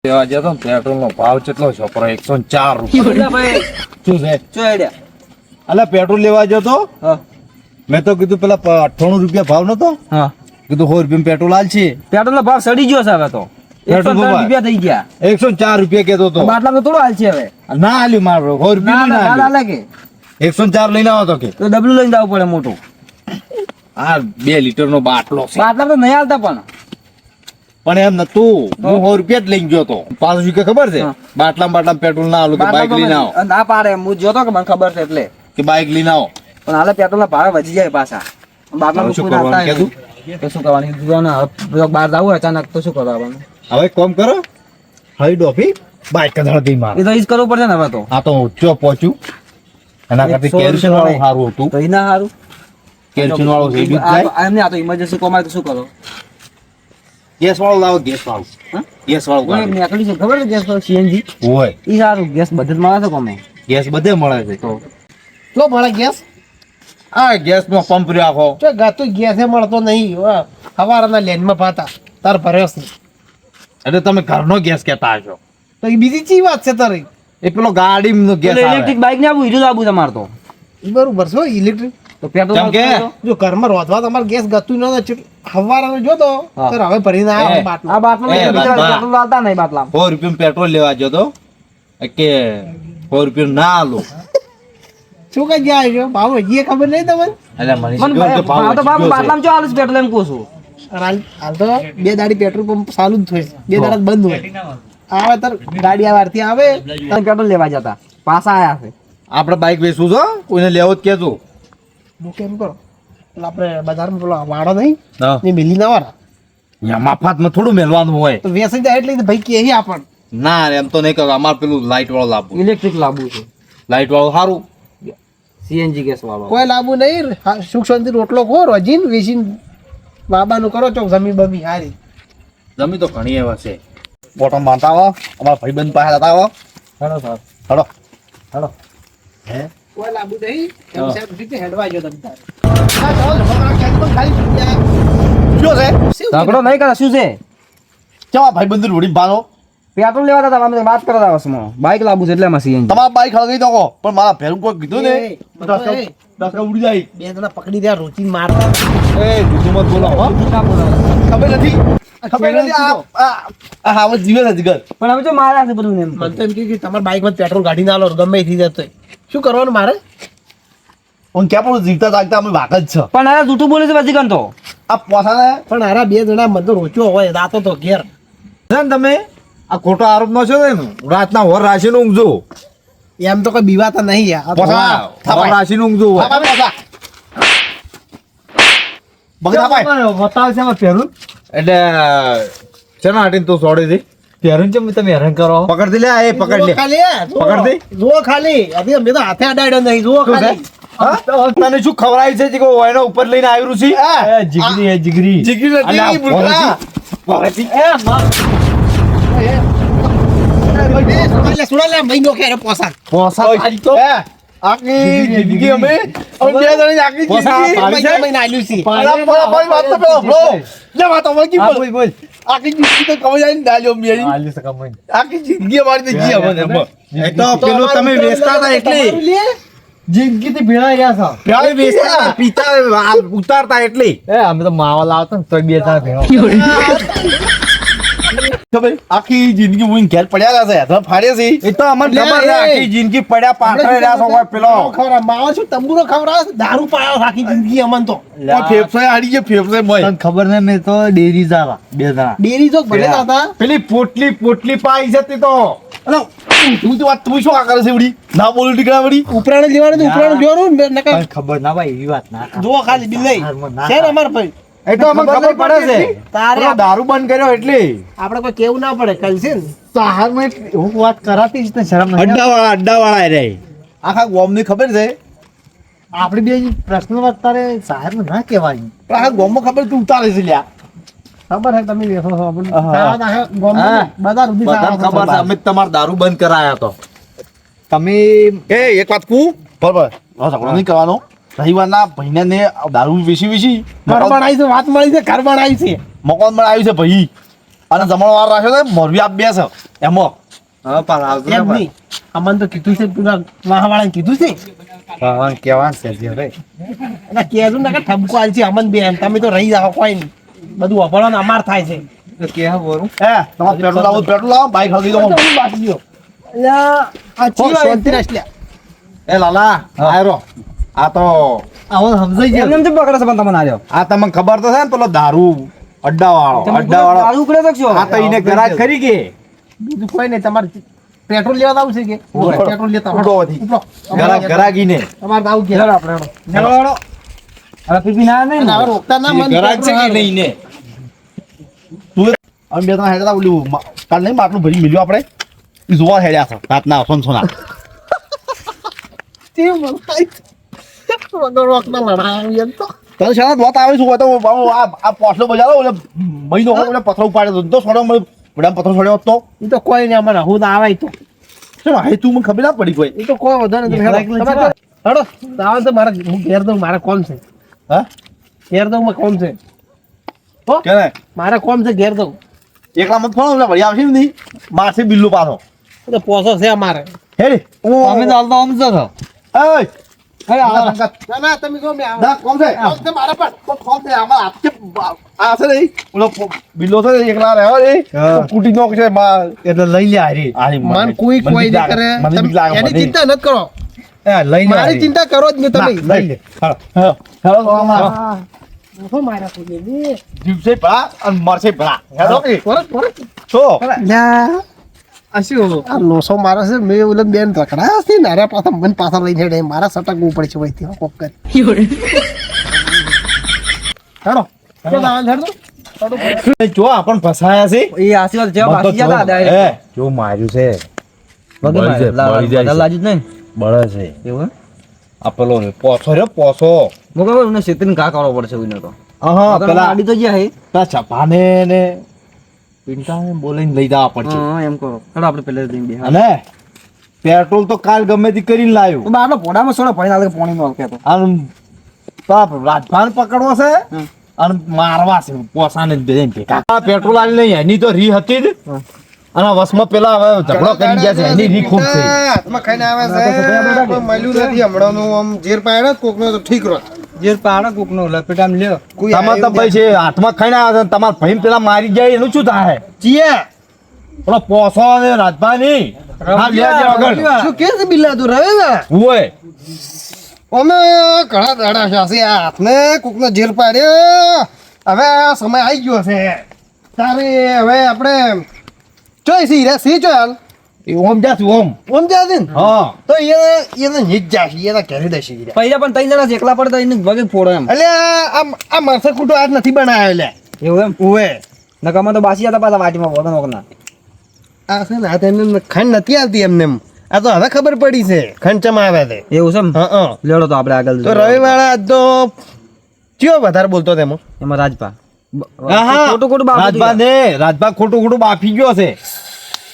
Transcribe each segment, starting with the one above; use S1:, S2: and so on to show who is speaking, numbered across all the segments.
S1: લેવા જતો પેટ્રોલ નો ભાવ કેટલો છે? 104 રૂપિયા.
S2: ભાઈ
S1: શું છે?
S2: શું આઈડિયા?
S1: અલા પેટ્રોલ લેવા જતો
S2: હા
S1: મેં તો કીધું પેલા 98 રૂપિયા ભાવ નતો,
S2: હા
S1: કીધું 100 રૂપિયા પેટ્રોલ હાલ છે.
S2: પેટ્રોલ નો ભાવ સડી ગયો છે હવે તો.
S1: પેટ્રોલ
S2: 103
S1: ભાવ
S2: રૂપિયા થઈ ગયા.
S1: 104 રૂપિયા કેતો તો.
S2: બાટલા તો થોડો હાલ છે હવે.
S1: ના હાલ્યું મારો 100 રૂપિયા
S2: ના
S1: ના
S2: ના
S1: હાલ્યું.
S2: લાગે
S1: 104 લઈને આવો તો કે
S2: તો ડબલું લઈને જવું પડે મોટું.
S1: આ 2 લીટર નો બાટલો છે.
S2: બાટલા તો નહીં હાલતા પણ.
S1: પણ એમ નતું, હું 100 રૂપિયા જ લઈને ગયો તો. 5 રૂપિયા ખબર છે
S2: હા.
S1: બાટલા પેટ્રોલ ના આલો કે
S2: બાટલા
S1: બાઇક
S2: તો
S1: લઈને આવો
S2: ના પાડે. હું જોતો કે મને ખબર છે એટલે.
S1: કે બાઇક લઈને આવો.
S2: પણ હાલે પેટ્રોલ ના ભાવ વધી જાય પાછા. બાટલા
S1: હવે શું
S2: કોઈ
S1: કરવાનું
S2: નાખતા
S1: કીધું?
S2: નહીં. તો શું કરવાનું કીધું ને, હવે બહાર જવું અચાનક તો શું કરવાનું?
S1: હવે કોમ કરો, હવે ડોફી બાઇક કઢાડી માર.
S2: એ તો ઈ જ કરવું પડશે ને હવે તો.
S1: આ તો ઊંચો પહોંચ્યું એના કરતા
S2: 100
S1: કેરોસીન વાળું સારું હતું.
S2: તો ઈ ના સારું.
S1: કેરોસીન વાળું છે બીજું જાય.
S2: એમને આ તો ઇમરજન્સી કોમાય તો શું કરો?
S1: ગેસ વાળું લાવો, ગેસ વાળું.
S2: હા?
S1: ગેસ વાળું
S2: કોઈ
S1: કાઢો.
S2: નીકળી છે ખબર છે ગેસ તો સીએનજી
S1: હોય
S2: ઈ સારું. ગેસ બધે જ મળે છે કોમે.
S1: ગેસ બધે મળે છે.
S2: તો
S3: તો મળે ગેસ
S1: આ ગેસ નો પંપ રાખો.
S3: તો ગાતું ગેસે મળતો નહીં. હવારના લેનમાં પાતા તાર ભર્યો છે.
S1: એટલે તમે ઘરનો ગેસ કહેતા હશો.
S3: તો એ બીજી ચી વાત છે તારી?
S1: એ પેલો ગાડીનો ગેસ આવે.
S2: ઇલેક્ટ્રિક બાઇક ને આવું હીરું આવું તમારે તો.
S3: ઈ બરોબર છે ઇલેક્ટ્રિક.
S2: તો પેટ્રોલ
S1: કેમ કે?
S3: જો ઘરમાં રોધવા તમારે ગેસ ગતું ન હવારમાં જો તો
S2: હા.
S3: તાર હવે ભરીને
S1: એ.
S3: આવ્યા બાટલો.
S2: આ બાટલો
S1: એ, બાપા.
S2: પેટ્રોલ આવતા નહીં બાટલા.
S1: 100 રૂપિયા પેટ્રોલ લેવા ગયો તો કે 100 રૂપિયા ના આલો.
S3: શું કઈ ગયા છો ભાવ હજી ખબર નહીં તમને?
S1: એટલે મને
S2: મને
S1: કીધું કે ભાવ
S2: આ તો
S1: વધી
S2: બાપુ
S1: ગયો છે.
S2: બાટલામાં જો હાલે છે પેટ્રોલ એમ કહું છું.
S3: હાલ તો 2 દાડી પેટ્રોલ પંપ ચાલુ જ થાય છે. 2 દાડા જ બંધ હોય. આવે તાર ગાડી આવારથી આવે.
S2: તમે પેટ્રોલ લેવા જતા પાછા આયા છે.
S1: આપણે બાઇક વેચવું છે, કોઈને લેવો જ કેજો.
S3: હું કેમ કરો પેલા આપણે બજારમાં પેલો વાળો નહીં
S1: હા.
S3: એ મિલી ના વાળા
S1: યા મફતમાં થોડું મેલવાનું હોય.
S3: તો વેચાઈ જાય એટલે ભાઈ કે આપણ
S1: ના એમ તો નહીં કહું. અમારે પેલું લાઈટ વાળું લાવવું.
S2: ઇલેક્ટ્રિક લાવવું છે.
S1: લાઈટ વાળું સારું.
S2: સીએનજી ગેસ વાળો.
S3: કોઈ લાવવું નહીં. સુખ શાંતિ રોટલો ખો રોજીન વેચીને બાબાનું કરો ચોક જમી બમી હારી.
S1: જમી તો ઘણી એવા છે. બોટમ બાંધતા આવો, અમારા ભાઈબંધ પાસે જતા આવો.
S2: Hello sir.
S1: હલો.
S2: હેલો.
S1: હે?
S3: કોઈ લાવવું નહીં. એમ
S1: હા.
S3: સાહેબ રીતે હેડવા ગયો તમે તાર. આ ચાલો ને, હમણાં ક્યાંક પણ ખાલી થઈ ગયા.
S1: શું છે?
S2: ઝઘડો નહીં કરે શું છે?
S1: કેવા ભાઈબંધ રોડી બાંધો?
S2: પેટ્રોલ લેવા હતા અમે વાત કરતા વસમાં બાઇક લાવવું છે એટલે એમાં સીએનજી.
S1: તમારા બાઈક હળગાઈ દો, પણ મારા ભેરું કોઈ કીધું ને
S3: એ, એ,
S1: દસકા ઉડી જાય.
S3: 2 જણા પકડી રહ્યા રોચી મારતા.
S1: એ જુઠું મત બોલો હો. ખબર નથી. ખબર નથી. આ હાવત જીવે નથી ઘર.
S2: પણ અમે તો માર્યા છે બધું એમ.
S3: મને તો એમ કે તમારા બાઇકમાં પેટ્રોલ કાઢી ના લો ગમે એ થઈ જતો હોય. શું કરવાનું મારે?
S1: હું ક્યાં પણ જીવતા જાગતા અમે વાગ જ છે.
S2: પણ આ જૂઠું બોલે છે બધી ગણતો.
S1: આ પોસાને
S3: પણ હારા 2 જણા મને તો રોચ્યો હોય રાતો તો ઘેર.
S1: છે ને તમે આ ખોટો આરોપ નો છો ને રાતના હોર રાશિ નું ઊંઘજો.
S3: એમ તો કોઈ બીવાતા નહીં યાર.
S1: પોસા હોર રાશિ નું ઊંઘજો હોય. બગડા ભાઈ
S2: બતાવ છે પહેરું
S1: એટલે શેના હાટીને તું છોડી દે.
S2: પહેરું છે તમે હેરાન કરો.
S1: પકડ દે લે. એ પકડ લે. પકડ દે.
S3: જુઓ ખાલી અભી અમે તો હાથે અડાડ્યો નહીં. જુઓ
S1: શું છે?
S3: ખાલી.
S1: હા? તને શું ખવડાવી છે કે એનો ઉપર લઈને આવ્યું છે?
S2: જીગરી હે જીગરી.
S1: જીગરી નથી,
S3: અલ્યા,
S1: બુરકા. ભગતી.
S3: સુડા ભાઈ નો ખેર પોસાક.
S2: પોસા
S1: ઓય,
S2: તો
S1: આખી જિંદગી અમે બે જણી આખી
S2: પોસા
S1: જિંદગી
S2: પાડી છે?
S3: મહિના આલ્યું છે.
S1: અલા, પોલા વાત તો પેલો બ્રો. લે વાત તો વળગી
S2: હા,
S1: બોલ.
S2: બોલ.
S1: આખી જિંદગી તો કમાઈ જાય ને ડાલ્યો મેરી.
S2: આલી સકા મન.
S1: આખી જિંદગી અમારી તો જી અમને એમ. એ તો
S3: તો
S1: પેલું તમે
S3: અમારું
S1: વેચતા હતા એટલે
S3: તમારું લે.
S2: જિંદગી થી ભેળા રહ્યા છો.
S1: પ્યાલે વેચતા હતા, પીતા આ ઉતારતા એટલે
S2: એ અમે તો માવા લાવતા ને તો બે જણા ભેળા.
S1: ખબર આખી જિંદગી હું ઘેર પડ્યા છે તો ફાડે છે. એ તો અમને
S3: લે,
S1: ખબર છે
S3: એ.
S1: આખી જિંદગી પડ્યા પાથરે રહ્યા છો હોય પેલો
S3: ખવડાવે. માવા શું તંબુરો ખવડાવે? દારૂ પાયો આખી જિંદગી અમન તો.
S1: ફેફસાએ આડી ગયા ફેફસાએ મોય.
S2: તને ખબર ને મેં તો ડેરી જાવા બે જણા.
S3: ડેરી જોક ભલે હતા.
S1: પેલી પોટલી પાઈ છે તે તો. અલા, તું તો વાત તું શું આ કરે છે વડી? ના બોલું ટીકડા વડી.
S3: ઉપરાણ લેવાનું તો ઉપરાણ લેવાનું ને નકર
S2: તને ખબર ના ભાઈ એવી વાત ના કર.
S3: જુઓ ખાલી બિલ લઈ. છે ને અમાર ભાઈ
S1: એ તો અમને ખબર પડે છે.
S3: તારે
S1: પેલો દારૂ બંધ કર્યો એટલે
S3: આપણે કોઈ કેવું ના પડે કલ છે ને.
S2: સહારમાં હું વાત કરાતી જ ને શરમ નહીં.
S1: અડ્ડાવાળા રે આખા ગોમની ખબર છે.
S2: આપડી બે પ્રશ્ન અત્યારે સાહેબ ના કહેવાય.
S1: પણ આખા ગોમમાં ખબર તું ઉતારે છે લ્યા.
S3: ખબર છે તમે બેસો છો આપણને.
S1: હા.
S3: ખાવા નાખે ગોમમાં
S2: હા.
S3: બધા સુધી
S1: બધાને ખબર છે અમે તમારો દારૂ બંધ કરાયા તો.
S2: તમે
S1: એ એક વાત કહું બરાબર ઝઘડો નહીં કરવાનો. રવિવારના ભાઈને દારૂ વેચી
S3: ઘર બનાવી છે વાત મળી છે ઘર બનાવી છે.
S1: મકાન પણ આવ્યું છે ભાઈ. અને જમણવાર રાખ્યો છે મોરબી આપ બે છે એમાં
S2: હા પણ આવતો
S3: એમ નહીં અમને તો કીધું છે પેલા વાહવાળાને કીધું છે
S2: હા કેવા છે જે રે
S3: એટલે કહેતું ને કે ઠપકો આલ છે અમન બેન તમે તો રહી જાઓ કોઈ નહીં બધું વફળવાનું અમાર થાય છે
S2: તો કે હા બોરું
S1: હે તમારે પેટ્રોલ લાવો બાઈક હગી દો
S3: બાકી ગયો એટલે આ શાંતિ રાખ લે
S1: એ લાલા આયરો આ તો
S3: આવો સમજાઈ જાય
S4: એમ પકડે છે પણ તમને આવ્યો
S1: આ તમને ખબર તો છે ને પેલો દારૂ અડ્ડા વાળો
S4: દારૂ ઉકળે તો શું
S1: આ તો એને ગરાજ ખરી કે
S3: બીજું કોઈ નહીં તમારે પેટ્રોલ લેવા આવું છે કે પેટ્રોલ લેતા
S1: ઉડો વધી.
S3: ઉપરો.
S1: ગરાગીને
S3: તમારે આવું કે
S4: હેલો આપણે હેલો હવે પીપી ના નહીં
S3: અને હવે રોકતા ના મન
S1: ગરાગ છે કે નહીં ને તું અમે બે ત્રણ હેડતા ઓલું કાલ નહીં માટલું ભરી મિલ્યું આપણે ઈ જોવા હેડ્યા છે રાતના સોનસોના
S3: તે મને રોકના લડાવી એમ તો
S1: તને શાળા દોત આવે શું હોય તો આ પોસલો બજારો ઓલે મહિનો હોય ઓલે પથરો ઉપાડ્યો તો છોડો મને બડા પથરો છોડ્યો હોત તો
S3: એ તો કોઈ નહીં અમારે હું ના આવે તો
S1: શું હે તું મને ખબર ના પડી કોઈ
S3: એ તો કોઈ વધો નથી હેડો આવે તો મારે હું ઘેર દઉં મારે કોમ છે
S1: હા
S3: ઘેર દઉં માં કોમ છે હો
S1: કે ને
S3: મારે કોમ છે ઘેર દઉં
S1: એકલા મત ફોન ઓલે વળી આવશે ને નહીં મારશે બિલ્લુ પાછો
S3: એ તો પોસો છે અમારે
S1: હેડી
S4: અમે તો હાલતો આમ જ છો
S1: એય
S3: અરે આવો. ના ના તમે જો મેં આવો.
S1: ના કોમ છે
S3: આવો છે મારા પર
S1: કોમ છે આમાં આપકે આ છે નહીં ઓલો બિલ્લો છે ને એકલા રહેવા દે
S2: હા.
S1: કુટી નો છે માં
S2: એટલે લઈ લે હારી
S3: મન કોઈ કોઈ નહીં કરે તમે એની ચિંતા ન કરો
S2: લઈ લે
S3: મારી ચિંતા કરો જ નહીં તમે
S2: લઈ લે
S1: હેલો મારા
S3: શું મારા કોઈ
S1: જીવશે ભલા અને મરશે ભલા હેલો કે છો
S3: આ શું આ લોસો મારે છે મેં ઓલા બેન રખડા છે ને અરે પાછા મને પાછા લઈને હેડે મારા સટકવું પડે છે વહીથી કોક કરી હેડો હેડો
S1: જો આપણ ફસાયા છે
S4: એ આશીર્વાદ જેવા બાકી જતા ડાયરેક્ટ
S1: હે
S2: જો માર્યું છે
S1: બળી જાય, બળી જાય છે.
S4: લાજુ જ નહીં
S1: બળે છે
S4: એવું હે?
S1: આ પેલો પોસો રે પોસો
S4: હું કહું એમને શેતીને ઘા કરવો પડશે કોઈને તો
S1: હા પેલા
S4: આડી તો જ્યાં હે
S1: પેલા ચપાને ને પિંટાને બોલાઈને લઈ જવા પડશે
S4: હા એમ કરો ચાલો આપણે પહેલા જઈને બે
S1: અને પેટ્રોલ તો કાલ ગમે તે કરીને લાવ્યો
S4: તો બારનો પોડામાં સોડા ભાઈ નાલે પાણી નો કે તો
S1: અને બાપ રાજભાન પકડવો છે અને મારવા છે પોસાને બેન ભેગા આ પેટ્રોલ આલી નહીં એની તો રી હતી જ અને વસમાં પેલા હવે ઝઘડો કરી ગયા છે એની રી ખૂબ છે
S3: હાથમાં ખાઈને આવે છે કોઈ મળ્યું નથી હમણાંનું આમ ઝેર પાડ્યો કોકનો તો ઠીક રહો
S4: જે પાડો કોક નો લપેટ આમ લ્યો
S3: કોઈ
S1: તમારે તો ભાઈ છે હાથમાં ખાઈને આવે છે તમારા ભાઈ પેલા મારી જાય એનું શું થાય
S3: જીયા
S1: પેલો પોસો અને રાજભાની હા લે આગળ
S3: શું કે છે બિલ્લા તું રવે ને
S1: ઓય
S3: અમે ઘણા દાડા છે આ હાથને કોકનો ઝેર પાડ્યો હવે આ સમય આવી ગયો છે તારે હવે આપણે ચોય સી રે સી ચોય
S1: એ ઓમ જાતું ઓમ
S3: ઓમ જાતે ને
S1: હા
S3: તો એને નીચ જાશે એને ઘરે દેશે રે
S4: પૈસા પણ ત્રણ જણા એકલા પડે તો એને વગે ફોડો એમ
S3: એટલે આ મરસા કુટો આજ નથી બનાવ્યો લે
S4: એવું એમ
S3: ઓએ
S4: નકામાં તો બાસી હતા પાછા વાટીમાં પોતા નોકના
S3: આ છે ને આ તેને ખંડ નથી આવતી એમને એમ આ તો હવે ખબર પડી છે ખંડ ચમ આવે છે
S4: એવું છે એમ
S3: હા
S4: લેડો તો આપણે આગળ
S3: તો રવિવાળા આજ તો ચિયો વધારે બોલતો તેમાં
S4: એમાં રાજપા
S1: આહા,
S4: ખોટું ખોટું
S1: રાજભા ને રાજભા ખોટું ખોટું બાફી ગયો છે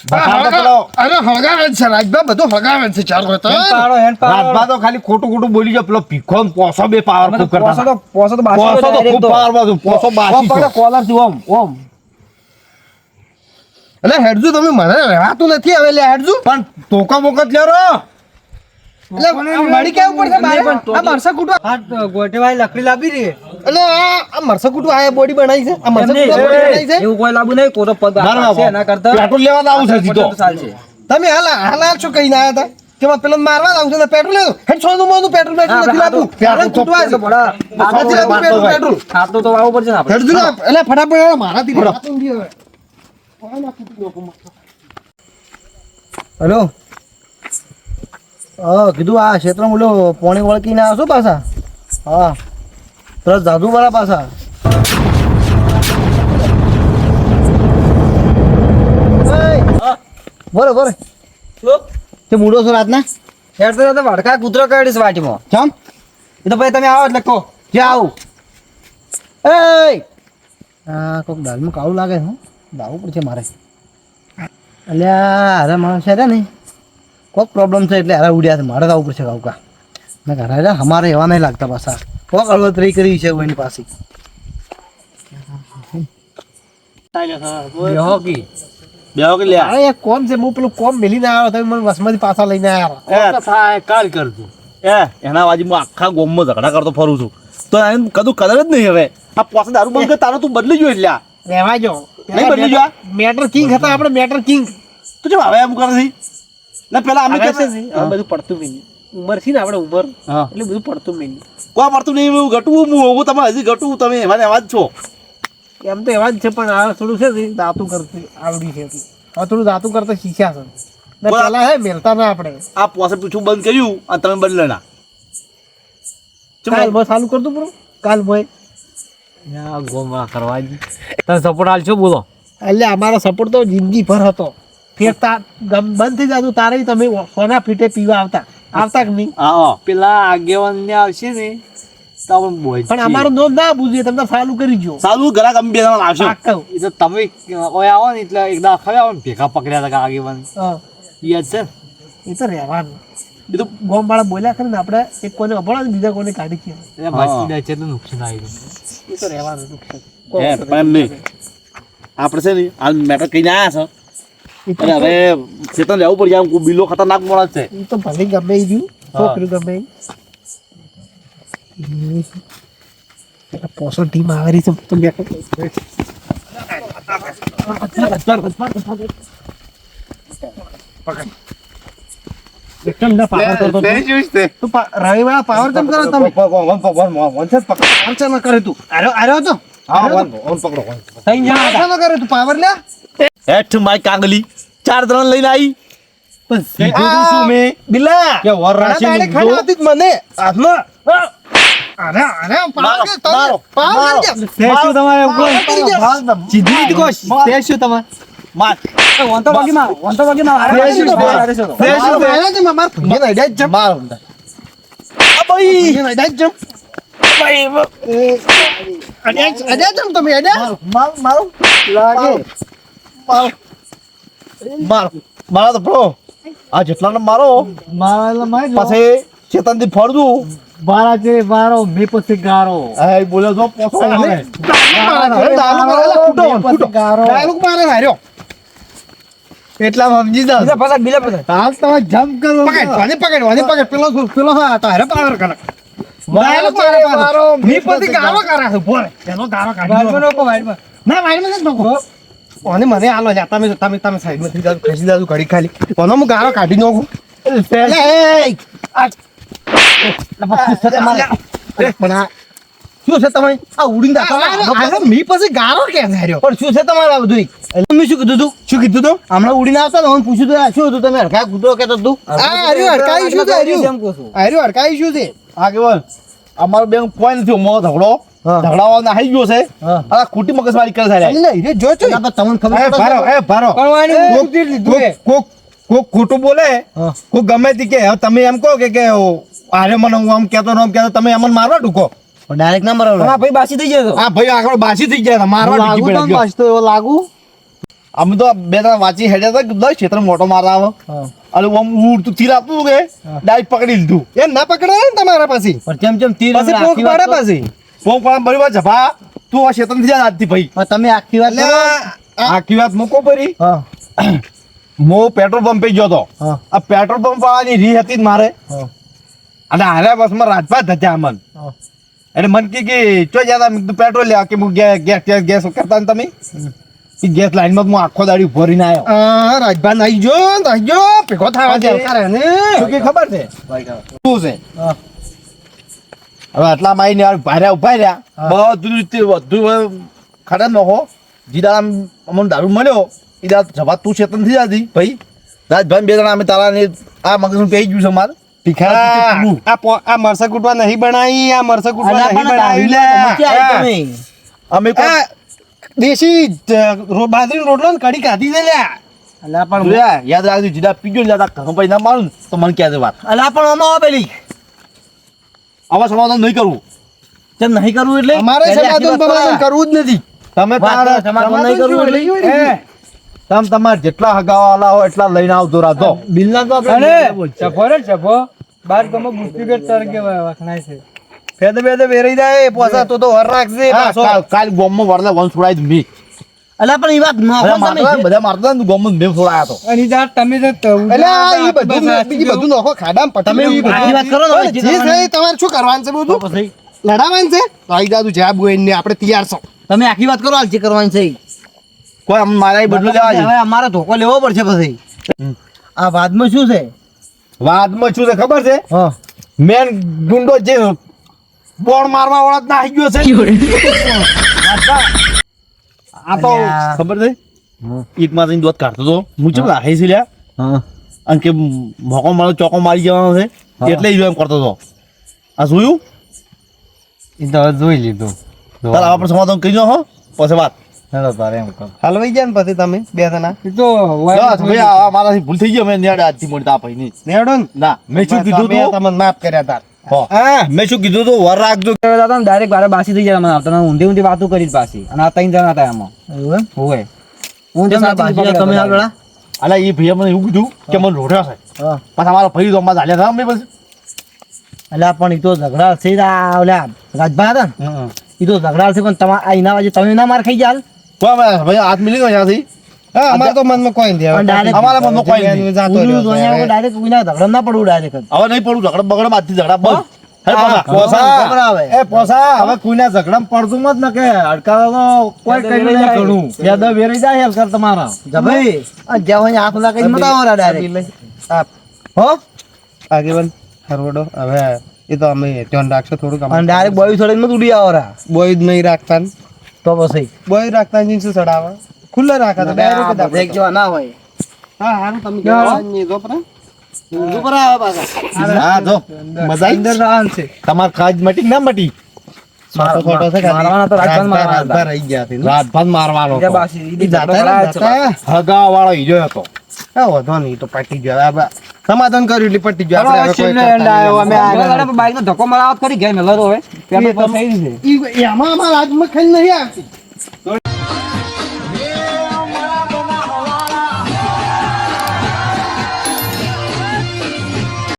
S1: બતાવતો પેલો
S3: અરે હળગાવે જ છે રાજબા બધું હળગાવે જ છે ચાલો તો
S1: રાજભા તો ખાલી ખોટું ખોટું બોલી ગયો પેલો ભીખો ને પોસો બે પાવર ખૂબ કરતા હતા.
S4: પોસો તો બાસી
S1: પોસો તો ખૂબ પાવર બાજુ પોસો બાસી છે.
S4: કોલર થી ઓમ ઓમ
S3: એટલે હેડજુ તમે મને રહેવાતું નથી હવે લે હેડજુ
S1: પણ ટોકા બોકા જ લેરો
S3: એટલે મળી કેવું પડશે મારે આ મરસા કુટું
S4: ગોટેવાઈ લકડી લાવી રે
S3: એટલે આ મરસા કુટું આ બોડી બનાવી છે આ મરસા કુટું બોડી બનાવી છે
S4: એવું કોઈ લાવું નહીં કોરો પદ
S1: ના, ના,
S4: છે એના કરતા
S1: પેટ્રોલ લેવા તો આવું છે સીધો.
S4: ચાલશે
S3: તમે હાલ શું કહીને આવ્યા હતા કે માં પેલો મારવા આવું છે ને પેટ્રોલ લેવું હેડ છોડું મોનું પેટ્રોલ નથી લાવવું
S1: પેટ્રોલ તો
S3: કુટવા છે નથી લાવવું પેટ્રોલ
S4: ખાતો તો આવું પડશે ને આપણે
S3: હેડજુ ના એટલે ફટાફટ મારાથી રહેવાતું નથી હવે
S2: હેલો હા કીધું આ ક્ષેત્રમાં બોલો પોણી વળકીને આવશો પાછા હા તરત જાદુ વાળા પાછા બોલો બોલો તે મૂડો છો રાતના
S4: હેડ તો વડકા કૂતરો કાઢીશ વાટીમાં
S2: ચમ
S4: એ તો ભાઈ તમે આવો એટલે કહો
S2: ક્યાં આવું એ આ કોઈક દાલમાં કાળું લાગે છે દાવું પડશે મારે અલ્યા અરે માણસ છે ને કોઈક પ્રોબ્લેમ છે એટલે અરે ઉડ્યા છે મારે તો આવવું પડશે કાઉકા મેં ઘરે અમારે એવા નહીં લાગતા પાછા કોઈક અળવતરી કરી છે એની પાસે
S4: બેહો કી.
S1: બેહો કે લ્યા
S3: અરે એક કોમ છે હું પેલું કોમ મેલીને આવ્યો તમે મને વસમાંથી પાછા લઈને આવ્યા
S1: એના વાજી હું આખા ગોમમાં ઝઘડા કરતો ફરું છું તો એને કદું કદર જ નહીં હવે આ પોસે દારૂ બંધ કર તારો તું બદલી ગયો એટલે
S3: રહેવા જો
S1: નહીં બદલી ગયો
S3: મેટર કિંગ હતા આપણે મેટર કિંગ
S1: તું જો હવે એમ કરે છે ને પેલા અમે
S3: હવે
S1: કહેતા
S3: છે ને, હવે બધું પડતું નહીં ઉંમર છે ને આપણે ઉંમર
S1: હા
S3: એટલે બધું પડતું નહીં
S1: કોઈ પડતું નહીં એવું ઘટવું હું તમે હજી ઘટવું તમે એમાં ને એમાં જ છો
S3: એમ તો એવા જ છે પણ આ થોડું છે ને દાતું કરતું આવડી છે હવે થોડું દાતું કરતા શીખ્યા છે ને
S1: બોલ.
S3: પેલા હે મેલતા ના આપણે
S1: આ પોસે પૂછવું બંધ કર્યું અને તમે બદલે ના
S3: કાલ બસ ચાલુ કરતું પૂરું કાલ ભાઈ
S4: તમે સપોર્ટ આલશો બોલો.
S3: એટલે અમારો સપોર્ટ તો જિંદગી ભર હતો ફેરતા બંધ થઈ જતું તારે તમે સોના ફીટે પીવા આવતા કે નહીં
S1: હા
S4: પેલા આગેવાન ને આવશે ને તો આપણે બોય
S3: પણ અમારું નોમ ના બુજીએ તમને ચાલુ કરી જો
S1: સારું ઘરાક અમે બે જણા લાવશો
S3: પાક્કું.
S4: એ તો તમે ઓય આવો ને એટલે એકદમ ખરે આવો ને ભેગા પકડ્યા હતા આગેવાન
S3: હા,
S4: યાદ છે ને?
S3: એ તો રહેવાનું
S1: બીજું
S3: ગોમ વાળા બોલ્યા ખરે ને આપણે એક કોને અભળો ને બીજા કોને કાઢી છે
S4: એટલે મસ્તી ના છે તો નુકસાન આવી ગયું.
S3: એ તો રહેવાનું નુકસાન.
S1: હે પણ એમ નહીં આપણે છે ને હાલ મેટર કહીને આવ્યા
S3: એ
S1: છે અને હવે ચેતન લેવું પડશે આમ બિલો ખતરનાક માણસ છે
S3: તો ભલે ગમે એ રહ્યું છોકરી ગમે એ પોસલ ટીમ આવે રહી છે તો બે એકદમ ના પાવર કરતો તું રવિવાળા પાવર કેમ કરો તમે પાંચા ન કરે તું આર્યો તો થઈ જા ન કરે તું પાવર લે
S1: હેઠ માય કાંગલી 4 જણ લઈને આવી
S3: બિલા
S1: કે વર રાશિ
S3: તારે ખાલી હતી જ મને હાથમાં અરે પાવર કે
S1: મારો,
S3: પાવર કે
S4: શું તમારે
S1: સીધી જ કોશ
S4: શું તમારે
S1: માર
S4: વંતો બાગીમાં
S1: મારો તો બ્રો આ જેટલા મારો પછી ચેતન થી ફરદું
S4: મારા જે મારો મેં પછી ગારો
S1: એ બોલે તો પોસો આવે
S3: એટલા સમજી જાવ હાલ તમે જમ્પ કરો પકડ પેલો હા તારે પાવર કરે મી પછી ગારો કરે છે બોલ એનો ગારો કાઢી ના વાઈડમાં નથી નકો ઓને મને આલો જા તમે સાઈડમાં થઈ જાવ ખસી જાવ ઘડી ખાલી ઓનો હું ગારો કાઢી નાખું એટલે શું છે તમે આ ઉડીને દાખલા મી પછી ગારો કેમ હાર્યો પણ શું છે તમારા બધું મેં શું કીધું તું હમણાં ઉડીને આવતા ને પૂછ્યું તું શું હતું તમે હરખા કૂતરો કહેતો તું હરકાઈ શું છે
S1: હા કે બોલ અમારો બેન કોઈ નથી મો ઝઘડો ઝઘડાવા નાહી ગયો છે આ ખોટી મગજમારી કરે છે
S3: જો તમને ખબર કોક ખોટું બોલે કોક ગમે તે કે હવે તમે એમ કહો કે આરે મને હું આમ કેતો તમે અમને મારવા ઢૂકો
S2: ડાયરેક્ટ ના મરો
S4: હા ભાઈ બાસી થઈ જતો
S3: હા ભાઈ આગળ બાસી થઈ ગયા મારવા
S2: લાગુ
S1: અમે તો બે ત્રણ વાંચી હેડ્યા હતા દસ ક્ષેત્ર મોટો મારવા આવે અને આમ ઉડતું તીર આપતું કે ડાયરેક્ટ પકડી લીધું
S3: એમ ના પકડે ને તમારા પાસે
S2: પણ જેમ તીર
S3: પછી પોક પાડે પાસે
S1: ફોન પણ બરી વાર જભા તું આ ક્ષેત્ર થી આજથી ભાઈ
S2: તમે આખી વાત કરો.
S1: આખી વાત મૂકો પરી
S2: હા
S1: હું પેટ્રોલ પંપે ગયો હતો
S2: હા.
S1: આ પેટ્રોલ પંપ વાળાની રી હતી જ મારે
S2: હા.
S1: અને હારે બસમાં રાજપાત હતા અમન
S2: હા.
S1: એટલે મન કે ચો જ્યાં મેં કીધું પેટ્રોલ લેવા કે હું ગેસ કરતા ને તમે એ ગેસ લાઈનમાં હું આખો દાડી ઉભો રહીને આવ્યો
S3: રાજભાન આવી જો ભેગો થવા દે ને
S1: શું કે ખબર છે શું છે
S2: હા.
S1: હવે આટલા માઈને ભાર્યા ઉભા રહ્યા બધું રીતે બધું ખડા નખો જીડા અમને દારૂ મળ્યો એ દાદ જવા તું ચેતન થઈ જતી ભાઈ રાજભાઈ બે જણા અમે તારા ને આ મગજનું કહી ગયું છે મારે
S3: આ મરસા કુટવા નહીં બનાવી આ મરસા કુટવા નહીં બનાવી લે
S1: અમે કોઈ
S3: દેશી બાજરી રોટલો ને કઢી ખાધી છે લ્યા
S2: અલા પણ
S1: જોયા, યાદ રાખજો જીડા પીજો ને દાદા ઘણો ભાઈ ના મારું ને તો મને ક્યાં વાત
S2: અલા પણ આમાં આવે પેલી
S1: આવા સમાધાન નહીં કરવું
S2: જેમ નહીં કરવું એટલે
S3: અમારે
S2: પહેલી આખી
S3: સમાધાન
S2: વાત
S3: બમાધાન કરવું જ નથી
S1: તમે
S2: વાત
S1: તારા
S2: કરો, સમાધાન નહીં કરવું એટલે
S1: તમે તમારે જેટલા હગાવાલા હોય એટલા લઈને આવતો રાતો
S2: બિલના તો
S3: ફેદે ફેદે વેરી જાય પોસા તો વર રાખજે પાછો
S1: કાલ ગોમમાં વરલે વન છોડાઈ મી
S2: અલા પણ એ વાત
S1: બધા
S2: નોખો
S1: મારતા
S2: તમે
S1: બધા મારતા ને ગોમમાં મેં ફોડાયા હતો
S4: અને જા તમે તો
S3: એટલે આ ઈ બધું બીજી બધું નોખો ખાડામાં
S2: તમે
S3: પટી
S2: આખી વાત કરો ને
S3: જે છે તમારે શું કરવાનું છે બધું
S2: પછી
S3: લડાવવાનું છે તો આઈ જાદુ જ્યાં બોઈને આપણે તૈયાર છો
S2: તમે આખી વાત કરો હાલ જે કરવાની છે ઈ.
S1: કોઈ આમ મારા એ બદલો લેવા
S2: હવે અમારે ધોકો લેવો પડશે પછી આ વાદમાં શું છે
S1: વાદમાં શું છે ખબર છે
S2: હા
S1: મેન ગુંડો જે બોણ મારવા વાળા જ નાહી ગયો છે આ તો
S2: અલ્યા.
S1: ખબર છે ઈટ માં જઈને દોત કાઢતો તો હું ચમ રાખી છે લ્યા
S2: હા
S1: અને કે મોકો મારો ચોકો મારી જવાનો છે એટલે ઈ એમ કરતો હતો આ જોયું
S4: એ તો જોઈ લીધું
S1: તાર આવા પર સમાધાન કરી હો પછી વાત
S4: હેલો તારે એમ કર
S3: હલવાઈ ગયા ને પછી તમે બે જણા
S4: એ તો
S1: બસ ભાઈ આ મારાથી ભૂલ થઈ ગઈ મેં નેડ આજથી મોડી તાપ નહીં
S3: નેડો ને
S1: ના મેં શું કીધું
S3: તમે
S1: તું
S3: તમને માફ કર્યા તાર
S1: હા મેં શું કીધું તું વર રાખજો
S4: ડાયરેક્ટ બારે બાસી થઈ જાય મને આવતા ઊંધી ઊંધી વાતો કરી પાછી અને આ ત્રણ જણા હતા એમાં
S2: એવું એમ
S4: હોય
S2: હું તમને બાજી તમે આગળ આ?
S1: અલા એ ભૈયા મને એવું કીધું કે મને રોડ્યા છે
S2: હા
S1: પાછા મારા ભાઈ તો અમારા હાલ્યા હતા મેં પછી
S2: અલ્યા પણ ઈ તો ઝઘડા છે જ આ ઓલા રાજભા હતા ને ઈ તો ઝઘડા છે પણ તમારા આ એના વાજે તમે ના માર ખાઈ જાલ
S1: તો અમે ભાઈ હાથ મિલી ગયો ત્યાંથી
S3: હા અમારે તો મનમાં કોઈ નથી
S2: પણ direct
S1: અમારા મનમાં કોઈ નહીં.
S3: જાતો રહ્યો છે.
S2: ડાયરેક્ટ કોઈના ઝઘડા ના પડવું ડાયરેક્ટ
S1: હવે નહીં પડું ઝઘડા બગડા બાદથી ઝઘડા બસ હે
S2: હા,
S1: પોસા
S2: ખબર આવે.
S1: એ પોસા હવે કોઈના ઝઘડામાં પડતું મત ને કે અડકાવા તો કોઈ
S4: યાદ
S1: કર્યું નહીં
S4: વેરાઈ
S1: ઘણું યાદ વેરાઈ જાય યાર તમારા
S2: જભાઈ આ જ્યાં હોય હાથ લાગે મતાવો ડાયરેક્ટ
S3: આપ
S2: હો
S3: આગેવાન હરવડો હવે એ તો અમે ધ્યાન રાખશો થોડુંક
S2: અને ડાયરેક્ટ બોય થોડી મત ઉડી આવો રા
S3: બોય જ નહીં રાખતા ને.
S2: તો પછી
S3: બોય રાખતા ને શું ચડાવે ખુલ્લા રાખા તો direct જ આપણે તો.
S2: જેવા ના હોય
S3: હા હારું તમે કહેવા નહીં જો પરા.
S2: ઉપર આવે પાછા
S1: હા જો મજા આવી
S3: છે
S1: તમાર ખાજ મટી ના મટી
S3: છોટો છોટો છે ખાલી.
S4: મારવાના તો રાજભાન મારવાના હતા.
S3: રાજભા રહી ગયા છે ને.
S1: રાતભાન મારવાનો હતો.
S4: બાસી
S3: ઈ જાતા ને જાતા.
S1: હગા વાળો હીરો હતો
S3: હા વાંધો નહીં, ઈ તો પટી ગયો. આપણે સમાધાન કર્યું એટલે પટી ગયો. આપણે હવે કોઈ કરતા નહીં.
S4: બાઈક નો ધક્કો મરાવત કરી ગયા મેલો તો હવે પેટ્રોલ પંપ થઈ ગયું છે.
S3: ઈ એમાં અમારા હાથમાં ખાઈ નહીં આવતી.